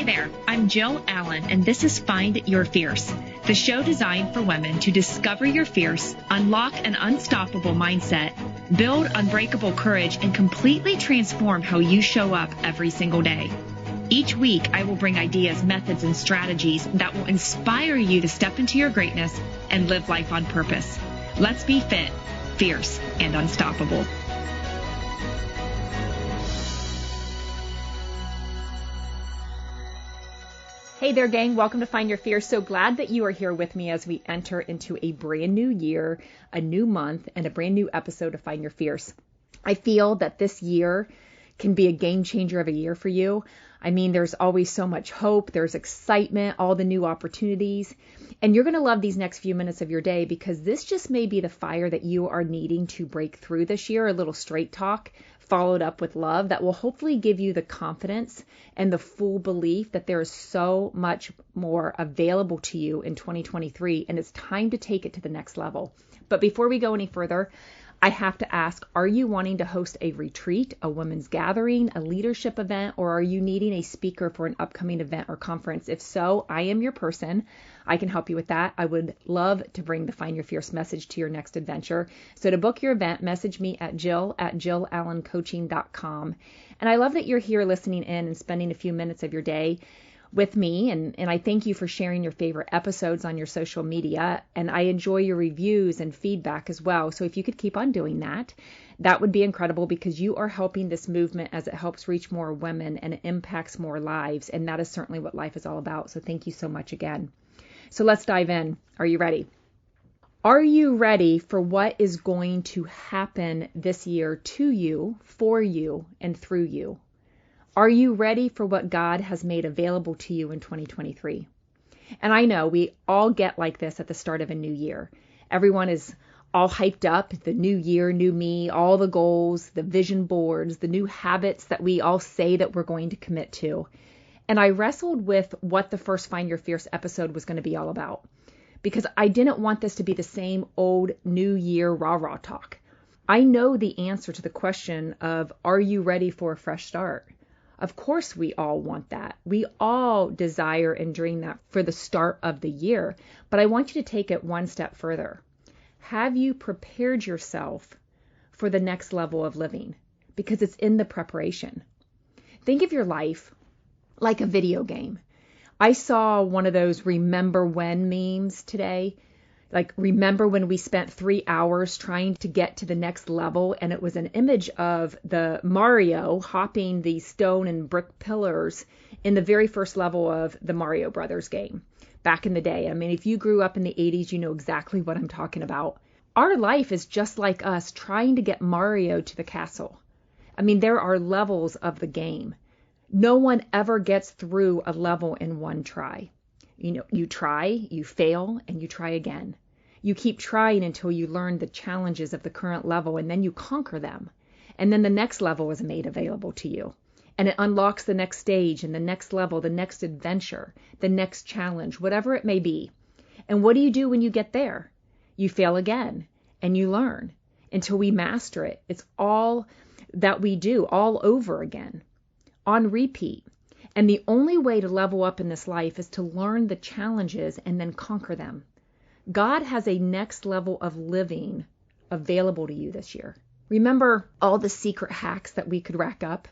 Hey there, I'm Jill Allen, and this is Find Your Fierce, the show designed for women to discover your fierce, unlock an unstoppable mindset, build unbreakable courage, and completely transform how you show up every single day. Each week, I will bring ideas, methods, and strategies that will inspire you to step into your greatness and live life on purpose. Let's be fit, fierce, and unstoppable. Hey there, gang. Welcome to Find Your Fierce. So glad that you are here with me as we enter into a brand new year, a new month, and a brand new episode of Find Your Fierce. I feel that this year can be a game changer of a year for you. I mean, there's always so much hope. There's excitement, all the new opportunities. And you're going to love these next few minutes of your day because this just may be the fire that you are needing to break through this year, a little straight talk followed up with love that will hopefully give you the confidence and the full belief that there is so much more available to you in 2023, and it's time to take it to the next level. But before we go any further, I have to ask, are you wanting to host a retreat, a women's gathering, a leadership event, or are you needing a speaker for an upcoming event or conference? If so, I am your person. I can help you with that. I would love to bring the Find Your Fierce message to your next adventure. So to book your event, message me at jill@jillallencoaching.com. And I love that you're here listening in and spending a few minutes of your day with me, and I thank you for sharing your favorite episodes on your social media, and I enjoy your reviews and feedback as well. So if you could keep on doing that, that would be incredible because you are helping this movement as it helps reach more women and it impacts more lives, and that is certainly what life is all about. So thank you so much again. So let's dive in. Are you ready? Are you ready for what is going to happen this year to you, for you, and through you? Are you ready for what God has made available to you in 2023? And I know we all get like this at the start of a new year. Everyone is all hyped up, the new year, new me, all the goals, the vision boards, the new habits that we all say that we're going to commit to. And I wrestled with what the first Find Your Fierce episode was going to be all about, because I didn't want this to be the same old new year rah-rah talk. I know the answer to the question of, are you ready for a fresh start? Of course, we all want that. We all desire and dream that for the start of the year. But I want you to take it one step further. Have you prepared yourself for the next level of living? Because it's in the preparation. Think of your life like a video game. I saw one of those remember when memes today. Like, remember when we spent 3 hours trying to get to the next level, and it was an image of the Mario hopping the stone and brick pillars in the very first level of the Mario Brothers game back in the day. I mean, if you grew up in the 80s, you know exactly what I'm talking about. Our life is just like us trying to get Mario to the castle. I mean, there are levels of the game. No one ever gets through a level in one try. You know, you try, you fail, and you try again. You keep trying until you learn the challenges of the current level, and then you conquer them. And then the next level is made available to you. And it unlocks the next stage and the next level, the next adventure, the next challenge, whatever it may be. And what do you do when you get there? You fail again and you learn until we master it. It's all that we do all over again on repeat. And the only way to level up in this life is to learn the challenges and then conquer them. God has a next level of living available to you this year. Remember all the secret hacks that we could rack up?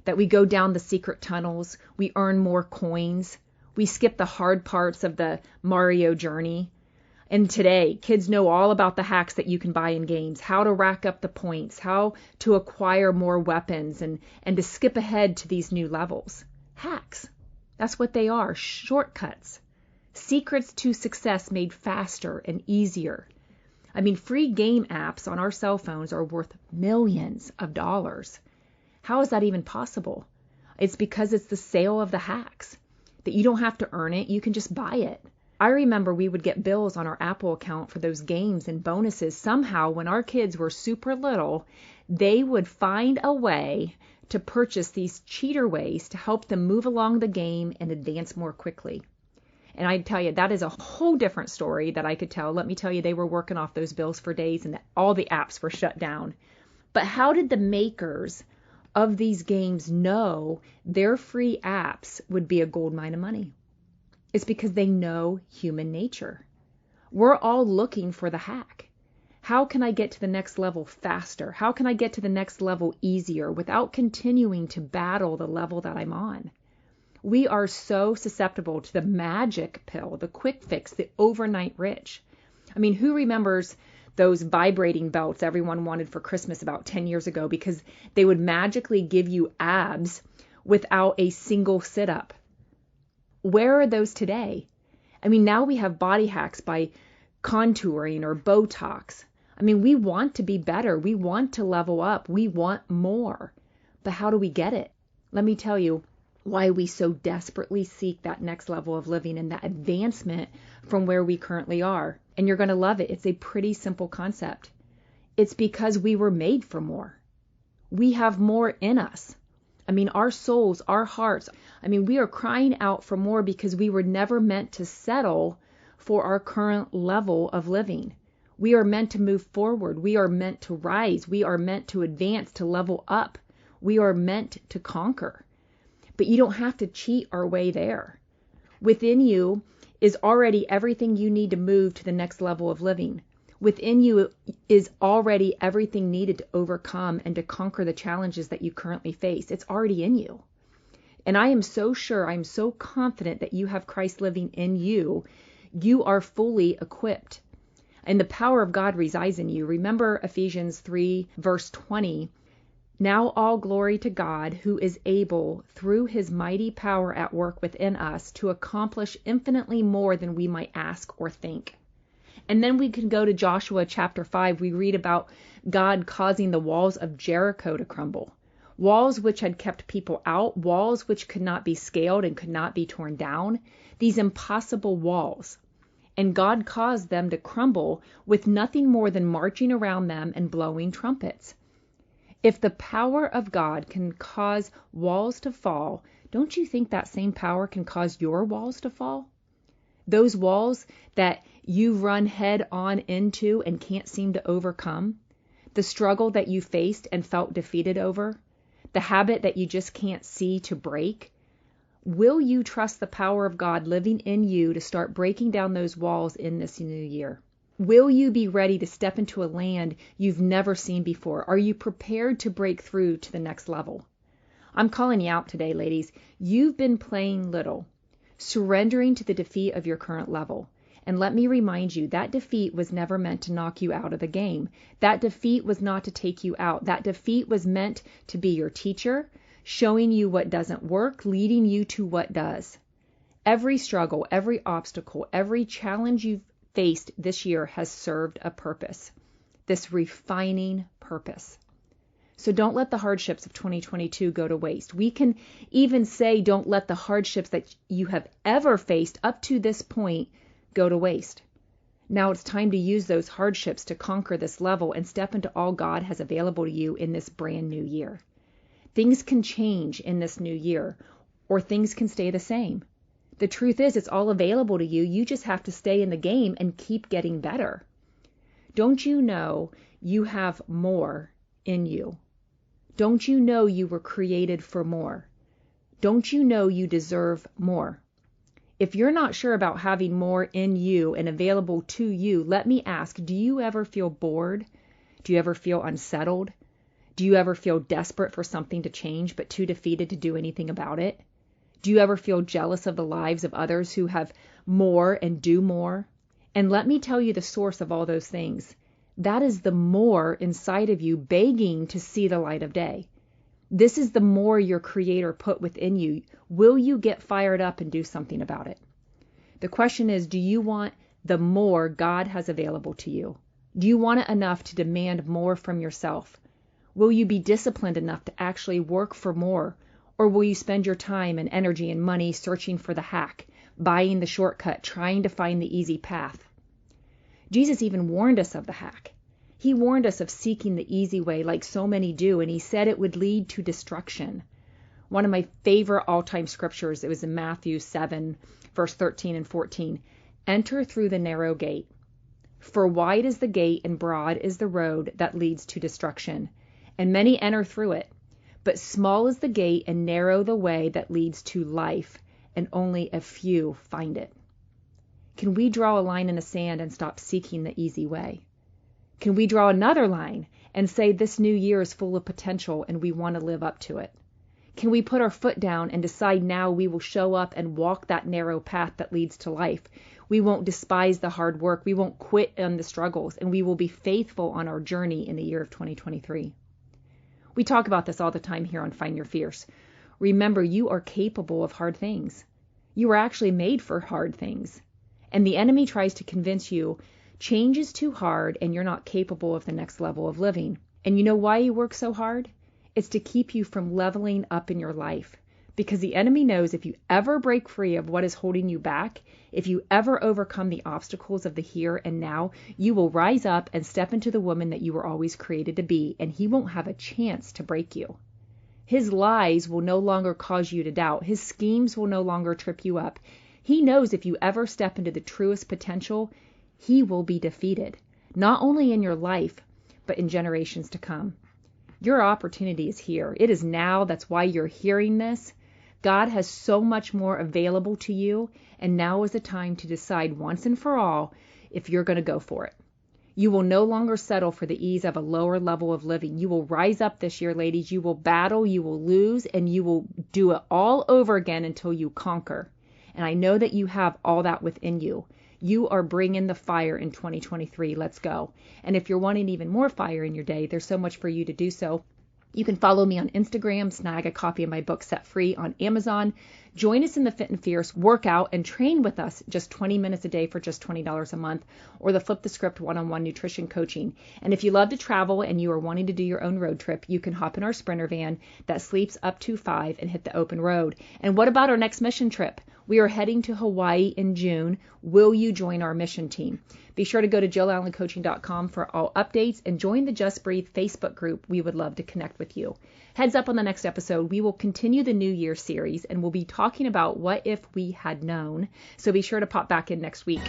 That we go down the secret tunnels, we earn more coins, we skip the hard parts of the Mario journey. And today, kids know all about the hacks that you can buy in games, how to rack up the points, how to acquire more weapons, and to skip ahead to these new levels. Hacks. That's what they are, shortcuts. Secrets to success made faster and easier. I mean, free game apps on our cell phones are worth millions of dollars. How is that even possible? It's because it's the sale of the hacks, that you don't have to earn it, you can just buy it. I remember we would get bills on our Apple account for those games and bonuses. Somehow, when our kids were super little, they would find a way to purchase these cheater ways to help them move along the game and advance more quickly. And I tell you, that is a whole different story that I could tell. Let me tell you, they were working off those bills for days and all the apps were shut down. But how did the makers of these games know their free apps would be a gold mine of money. It's because they know human nature. We're all looking for the hack. How can I get to the next level faster? How can I get to the next level easier without continuing to battle the level that I'm on? We are so susceptible to the magic pill, the quick fix, the overnight rich. I mean, who remembers those vibrating belts everyone wanted for Christmas about 10 years ago because they would magically give you abs without a single sit-up? Where are those today? I mean, now we have body hacks by contouring or Botox. I mean, we want to be better. We want to level up. We want more. But how do we get it? Let me tell you why we so desperately seek that next level of living and that advancement from where we currently are. And you're going to love it. It's a pretty simple concept. It's because we were made for more. We have more in us. I mean, our souls, our hearts, I mean, we are crying out for more because we were never meant to settle for our current level of living. We are meant to move forward. We are meant to rise. We are meant to advance, to level up. We are meant to conquer. But you don't have to cheat our way there. Within you is already everything you need to move to the next level of living. Within you is already everything needed to overcome and to conquer the challenges that you currently face. It's already in you. And I am so sure, I'm so confident that you have Christ living in you. You are fully equipped. And the power of God resides in you. Remember Ephesians 3, verse 20. Now all glory to God, who is able, through his mighty power at work within us, to accomplish infinitely more than we might ask or think. And then we can go to Joshua chapter 5. We read about God causing the walls of Jericho to crumble. Walls which had kept people out, walls which could not be scaled and could not be torn down. These impossible walls. And God caused them to crumble with nothing more than marching around them and blowing trumpets. If the power of God can cause walls to fall, don't you think that same power can cause your walls to fall? Those walls that you run head on into and can't seem to overcome, the struggle that you faced and felt defeated over, the habit that you just can't see to break. Will you trust the power of God living in you to start breaking down those walls in this new year? Will you be ready to step into a land you've never seen before? Are you prepared to break through to the next level? I'm calling you out today, ladies. You've been playing little, surrendering to the defeat of your current level. And let me remind you, that defeat was never meant to knock you out of the game. That defeat was not to take you out. That defeat was meant to be your teacher, showing you what doesn't work, leading you to what does. Every struggle, every obstacle, every challenge you've faced this year has served a purpose, this refining purpose. So don't let the hardships of 2022 go to waste. We can even say don't let the hardships that you have ever faced up to this point go to waste. Now it's time to use those hardships to conquer this level and step into all God has available to you in this brand new year. Things can change in this new year, or things can stay the same. The truth is, it's all available to you. You just have to stay in the game and keep getting better. Don't you know you have more in you? Don't you know you were created for more? Don't you know you deserve more? If you're not sure about having more in you and available to you, let me ask, do you ever feel bored? Do you ever feel unsettled? Do you ever feel desperate for something to change but too defeated to do anything about it? Do you ever feel jealous of the lives of others who have more and do more? And let me tell you the source of all those things. That is the more inside of you begging to see the light of day. This is the more your Creator put within you. Will you get fired up and do something about it? The question is, do you want the more God has available to you? Do you want it enough to demand more from yourself? Will you be disciplined enough to actually work for more? Or will you spend your time and energy and money searching for the hack, buying the shortcut, trying to find the easy path? Jesus even warned us of the hack. He warned us of seeking the easy way like so many do, and he said it would lead to destruction. One of my favorite all-time scriptures, it was in Matthew 7, verse 13 and 14. Enter through the narrow gate. For wide is the gate and broad is the road that leads to destruction, and many enter through it. But small is the gate and narrow the way that leads to life, and only a few find it. Can we draw a line in the sand and stop seeking the easy way? Can we draw another line and say this new year is full of potential and we want to live up to it? Can we put our foot down and decide now we will show up and walk that narrow path that leads to life? We won't despise the hard work. We won't quit on the struggles, and we will be faithful on our journey in the year of 2023. We talk about this all the time here on Find Your Fierce. Remember, you are capable of hard things. You were actually made for hard things. And the enemy tries to convince you change is too hard and you're not capable of the next level of living. And you know why he works so hard? It's to keep you from leveling up in your life. Because the enemy knows if you ever break free of what is holding you back, if you ever overcome the obstacles of the here and now, you will rise up and step into the woman that you were always created to be, and he won't have a chance to break you. His lies will no longer cause you to doubt. His schemes will no longer trip you up. He knows if you ever step into the truest potential, he will be defeated, not only in your life, but in generations to come. Your opportunity is here. It is now. That's why you're hearing this. God has so much more available to you, and now is the time to decide once and for all if you're going to go for it. You will no longer settle for the ease of a lower level of living. You will rise up this year, ladies. You will battle, you will lose, and you will do it all over again until you conquer. And I know that you have all that within you. You are bringing the fire in 2023. Let's go. And if you're wanting even more fire in your day, there's so much for you to do so. You can follow me on Instagram, snag a copy of my book Set Free on Amazon. Join us in the Fit and Fierce workout and train with us just 20 minutes a day for just $20 a month, or the Flip the Script one-on-one nutrition coaching. And if you love to travel and you are wanting to do your own road trip, you can hop in our Sprinter van that sleeps up to 5 and hit the open road. And what about our next mission trip? We are heading to Hawaii in June. Will you join our mission team? Be sure to go to JillAllenCoaching.com for all updates and join the Just Breathe Facebook group. We would love to connect with you. Heads up on the next episode, we will continue the New Year series and we'll be talking about what if we had known. So be sure to pop back in next week.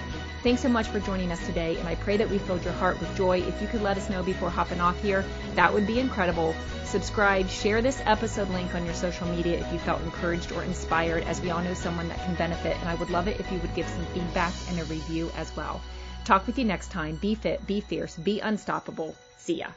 Thanks so much for joining us today, and I pray that we filled your heart with joy. If you could let us know before hopping off here, that would be incredible. Subscribe, share this episode link on your social media if you felt encouraged or inspired, as we all know someone that can benefit, and I would love it if you would give some feedback and a review as well. Talk with you next time. Be fit, be fierce, be unstoppable. See ya.